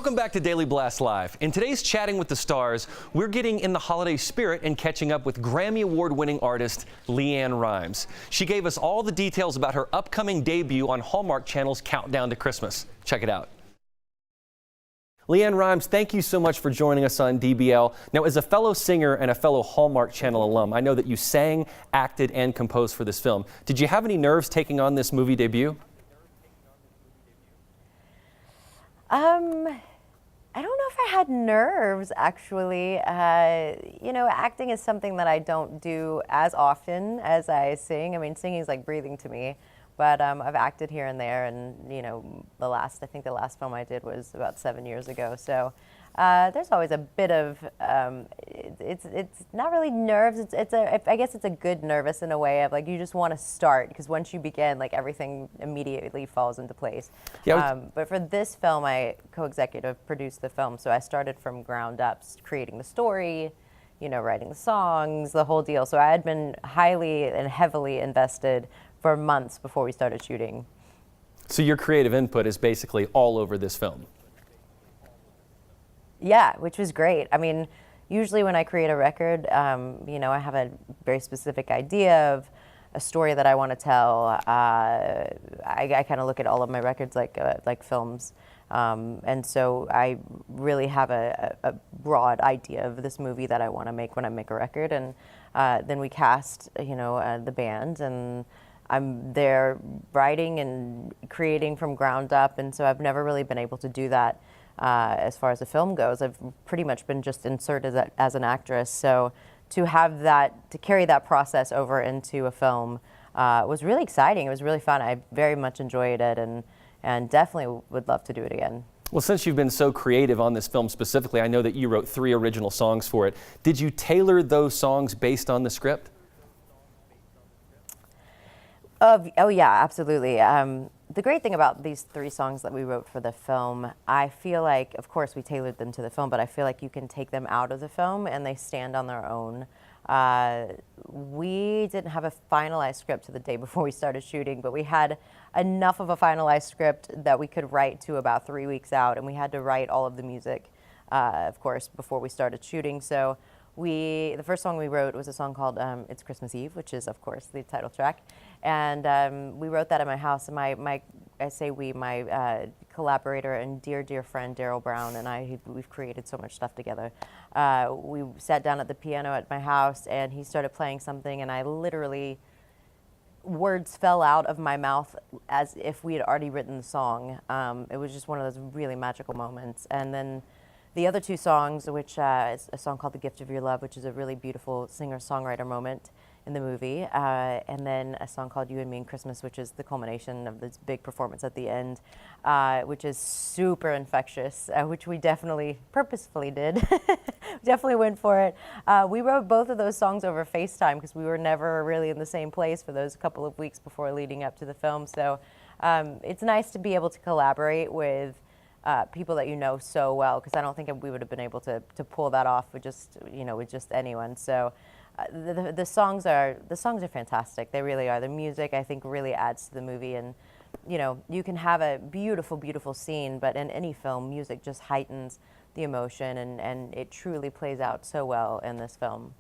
Welcome back to Daily Blast Live. In today's Chatting with the Stars, we're getting in the holiday spirit and catching up with Grammy Award-winning artist LeAnn Rimes. She gave us all the details about her upcoming debut on Hallmark Channel's Countdown to Christmas. Check it out. LeAnn Rimes, thank you so much for joining us on DBL. Now, as a fellow singer and a fellow Hallmark Channel alum, I know that you sang, acted, and composed for this film. Did you have any nerves taking on this movie debut? I don't know if I had nerves, actually. You know, acting is something that I don't do as often as I sing. I mean, singing is like breathing to me. But I've acted here and there, and you know, I think the last film I did was about 7 years ago. So there's always a bit of, it's not really nerves. I guess it's a good nervous in a way of like you just want to start, because once you begin, like everything immediately falls into place. Yeah, but for this film, I co-executive produced the film, so I started from ground up, creating the story, you know, writing the songs, the whole deal. So I had been highly and heavily invested for months before we started shooting. So your creative input is basically all over this film. Yeah, which was great. I mean, usually when I create a record, you know, I have a very specific idea of a story that I want to tell. I kind of look at all of my records like films. And so I really have a broad idea of this movie that I want to make when I make a record. And then we cast, you know, the band, and I'm there writing and creating from ground up, and so I've never really been able to do that as far as the film goes. I've pretty much been just inserted as an actress, so to have that, to carry that process over into a film was really exciting. It was really fun. I very much enjoyed it, and definitely would love to do it again. Well, since you've been so creative on this film specifically, I know that you wrote 3 original songs for it. Did you tailor those songs based on the script? Oh yeah, absolutely. The great thing about these 3 songs that we wrote for the film, I feel like, of course, we tailored them to the film, but I feel like you can take them out of the film and they stand on their own. We didn't have a finalized script the day before we started shooting, but we had enough of a finalized script that we could write to about 3 weeks out, and we had to write all of the music, of course, before we started shooting. So the first song we wrote was a song called It's Christmas Eve, which is, of course, the title track. And we wrote that at my house. And my collaborator and dear friend, Daryl Brown, and I, we've created so much stuff together. We sat down at the piano at my house, and he started playing something, and I literally, words fell out of my mouth as if we had already written the song. It was just one of those really magical moments. And then the other 2 songs, which is a song called The Gift of Your Love, which is a really beautiful singer-songwriter moment in the movie, and then a song called You and Me and Christmas, which is the culmination of this big performance at the end, which is super infectious, which we definitely purposefully did. Definitely went for it. We wrote both of those songs over FaceTime because we were never really in the same place for those couple of weeks before leading up to the film. So it's nice to be able to collaborate with people that you know so well, because I don't think we would have been able to pull that off with just, you know, with just anyone. So the songs are fantastic. They really are. The music, I think, really adds to the movie. And you know, you can have a beautiful scene, but in any film, music just heightens the emotion, and it truly plays out so well in this film.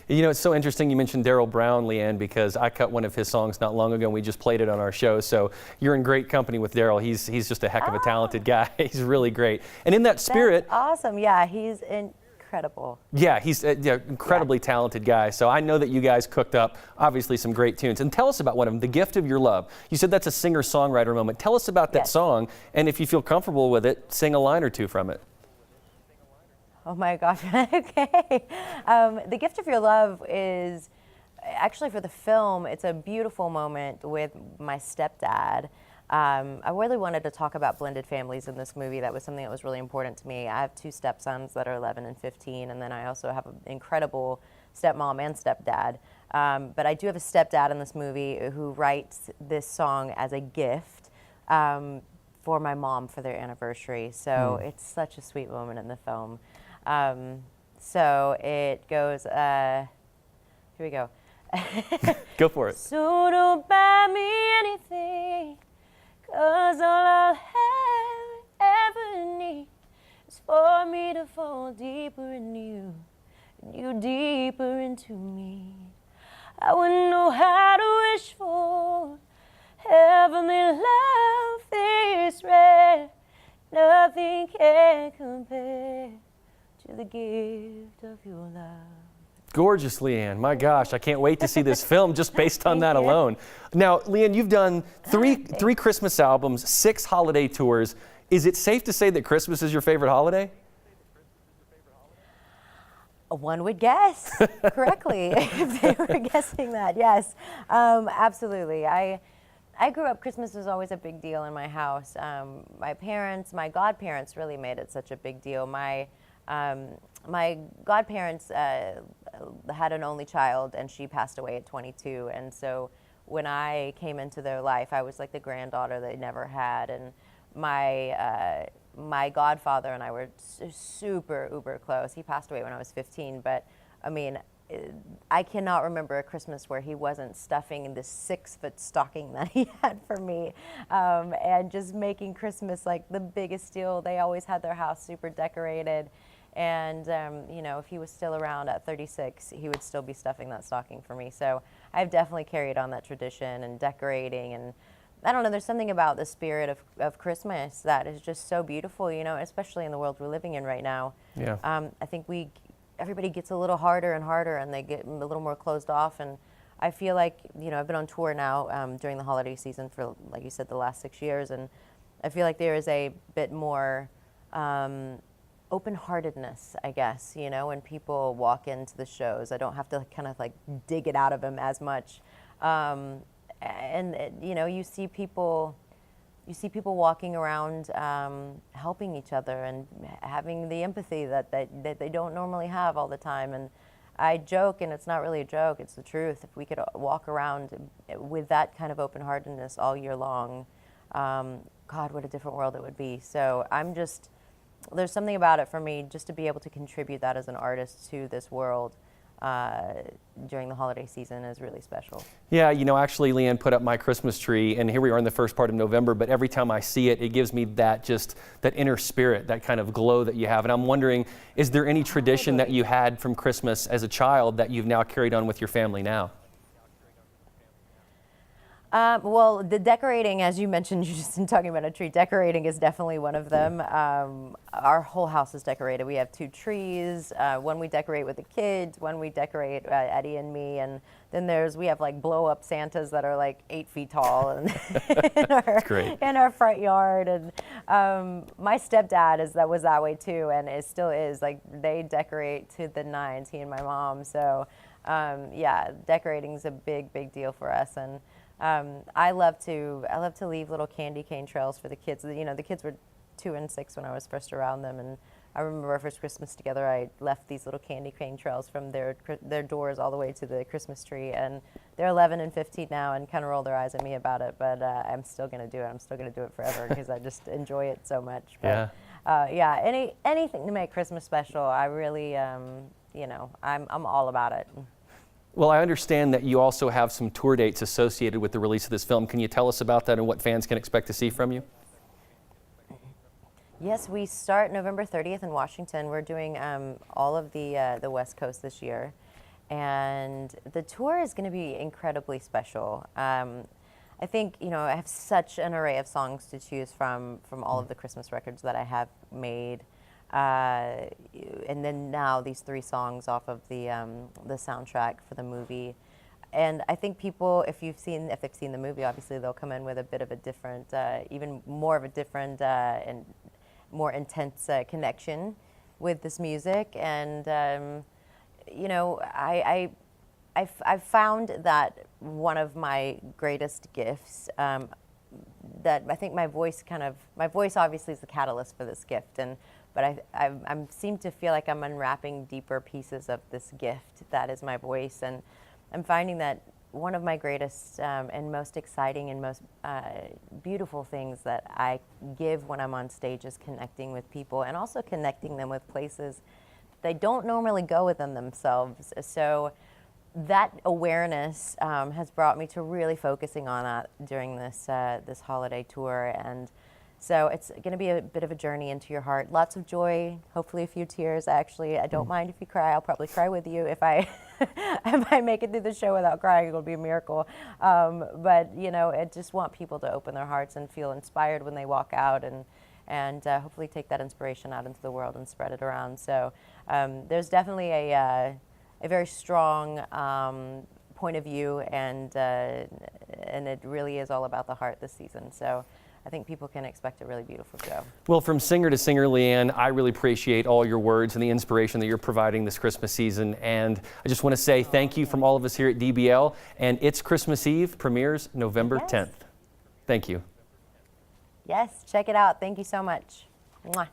You know, it's so interesting you mentioned Daryl Brown, LeAnn, because I cut one of his songs not long ago, and we just played it on our show. So you're in great company with Daryl. He's just a heck of a talented guy. He's really great. And in that spirit... That's awesome. Yeah, he's incredible. Yeah, he's an incredibly talented guy. So I know that you guys cooked up, obviously, some great tunes. And tell us about one of them, The Gift of Your Love. You said that's a singer-songwriter moment. Tell us about that song, and if you feel comfortable with it, sing a line or 2 from it. Oh my gosh, okay. The Gift of Your Love is actually, for the film, it's a beautiful moment with my stepdad. I really wanted to talk about blended families in this movie. That was something that was really important to me. I have 2 stepsons that are 11 and 15, and then I also have an incredible stepmom and stepdad. But I do have a stepdad in this movie who writes this song as a gift for my mom for their anniversary. So it's such a sweet moment in the film. So it goes, here we go. Go for it. So don't buy me anything, 'cause all I'll have ever I wouldn't know how to wish for heavenly love this rare. Nothing can compare to the gift of your love. Gorgeous, LeAnn. My gosh, I can't wait to see this film just based on that alone. Now, LeAnn, you've done three Christmas albums, 6 holiday tours. Is it safe to say that Christmas is your favorite holiday? One would guess correctly if they were guessing that. Yes, absolutely. I grew up, Christmas was always a big deal in my house. My parents, my godparents really made it such a big deal. My godparents had an only child, and she passed away at 22. And so when I came into their life, I was like the granddaughter they never had. And my godfather and I were super uber close. He passed away when I was 15, but I mean, I cannot remember a Christmas where he wasn't stuffing this 6-foot stocking that he had for me, and just making Christmas like the biggest deal. They always had their house super decorated, and you know, if he was still around at 36, he would still be stuffing that stocking for me. So I've definitely carried on that tradition and decorating, and I don't know, there's something about the spirit of Christmas that is just so beautiful, you know, especially in the world we're living in right now. Yeah. I think everybody gets a little harder and harder, and they get a little more closed off. And I feel like, you know, I've been on tour now during the holiday season for, like you said, the last 6 years, and I feel like there is a bit more open-heartedness, I guess, you know, when people walk into the shows. I don't have to kind of like dig it out of them as much. And you know, you see people walking around helping each other and having the empathy that they don't normally have all the time. And I joke, and it's not really a joke, it's the truth. If we could walk around with that kind of open-heartedness all year long, God, what a different world it would be. So there's something about it for me, just to be able to contribute that as an artist to this world during the holiday season is really special. Yeah, you know, actually LeAnn put up my Christmas tree, and here we are in the first part of November, but every time I see it, it gives me that inner spirit, that kind of glow that you have. And I'm wondering, is there any tradition that you had from Christmas as a child that you've now carried on with your family now? Well, the decorating, as you mentioned, you're just talking about a tree. Decorating is definitely one of them. Our whole house is decorated. We have 2 trees. One we decorate with the kids, one we decorate Eddie and me, and then we have like blow-up Santas that are like 8 feet tall and in our front yard. And my stepdad was that way too, and it still is. Like, they decorate to the nines, he and my mom. So yeah, decorating is a big deal for us. And I love to leave little candy cane trails for the kids. You know, the kids were 2 and 6 when I was first around them, and I remember our first Christmas together. I left these little candy cane trails from their doors all the way to the Christmas tree, and they're 11 and 15 now, and kind of roll their eyes at me about it. But I'm still gonna do it. I'm still gonna do it forever because I just enjoy it so much. But, yeah, anything to make Christmas special. I really, you know, I'm all about it. Well, I understand that you also have some tour dates associated with the release of this film. Can you tell us about that and what fans can expect to see from you? Yes, we start November 30th in Washington. We're doing all of the West Coast this year, and the tour is going to be incredibly special. I think, you know, I have such an array of songs to choose from all of the Christmas records that I have made. And then now these 3 songs off of the soundtrack for the movie. And I think people, if they've seen the movie, obviously they'll come in with a bit of a different, even more of a different and more intense connection with this music. And you know, I've found that one of my greatest gifts, that I think my voice obviously is the catalyst for this gift, but I seem to feel like I'm unwrapping deeper pieces of this gift that is my voice, and I'm finding that one of my greatest and most exciting and most beautiful things that I give when I'm on stage is connecting with people, and also connecting them with places they don't normally go within themselves. So that awareness has brought me to really focusing on that during this holiday tour. And so it's going to be a bit of a journey into your heart. Lots of joy, hopefully a few tears. Actually, I don't mind if you cry. I'll probably cry with you if I if I make it through the show without crying, it'll be a miracle. But you know, I just want people to open their hearts and feel inspired when they walk out, and hopefully take that inspiration out into the world and spread it around. So there's definitely a very strong point of view, and it really is all about the heart this season. So I think people can expect a really beautiful show. Well, from singer to singer, LeAnn, I really appreciate all your words and the inspiration that you're providing this Christmas season. And I just want to say thank you from all of us here at DBL. And It's Christmas Eve premieres November 10th. Thank you. Yes, check it out. Thank you so much. Mwah.